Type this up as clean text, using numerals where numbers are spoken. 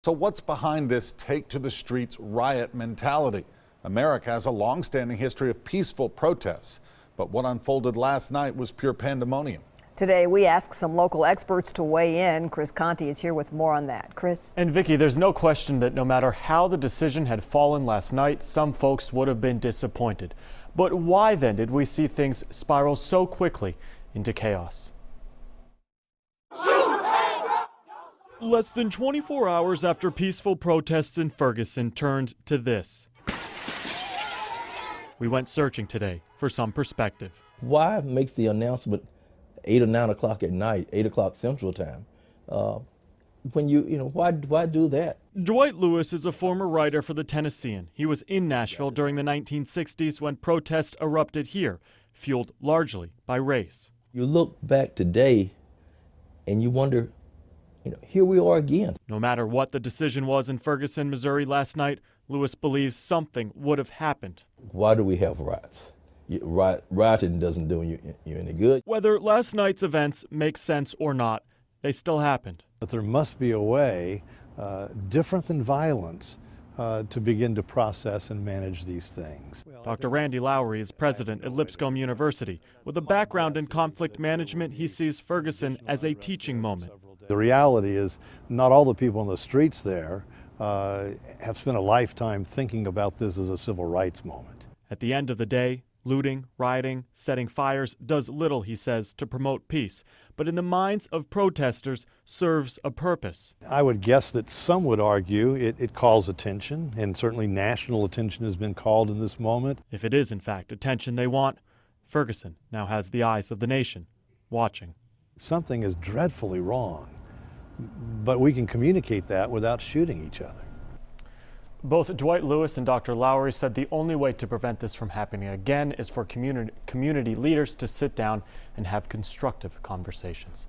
So what's behind this take to the streets riot mentality? America has a long-standing history of peaceful protests, but what unfolded last night was pure pandemonium. Today, we ask some local experts to weigh in. Chris Conti is here with more on that. Chris? And Vicki, there's no question that no matter how the decision had fallen last night, some folks would have been disappointed. But why then did we see things spiral so quickly into chaos? Less than 24 hours after peaceful protests in Ferguson turned to this. We went searching today for some perspective. Why make the announcement 8 or 9 o'clock at night, 8 o'clock Central Time? When why do that? Dwight Lewis is a former writer for the Tennessean. He was in Nashville during the 1960s when protests erupted here, fueled largely by race. You look back today and you wonder, here we are again. No matter what the decision was in Ferguson, Missouri last night, Lewis believes something would have happened. Why do we have riots? Rioting doesn't do you any good. Whether last night's events make sense or not, they still happened. But there must be a way different than violence to begin to process and manage these things. Dr. Randy Lowry is president at Lipscomb University. With a background in conflict management, he sees Ferguson as a teaching moment. The reality is not all the people on the streets there have spent a lifetime thinking about this as a civil rights moment. At the end of the day, looting, rioting, setting fires does little, he says, to promote peace, but in the minds of protesters serves a purpose. I would guess that some would argue it calls attention, and certainly national attention has been called in this moment. If it is in fact attention they want, Ferguson now has the eyes of the nation watching. Something is dreadfully wrong, but we can communicate that without shooting each other. Both Dwight Lewis and Dr. Lowry said the only way to prevent this from happening again is for community leaders to sit down and have constructive conversations.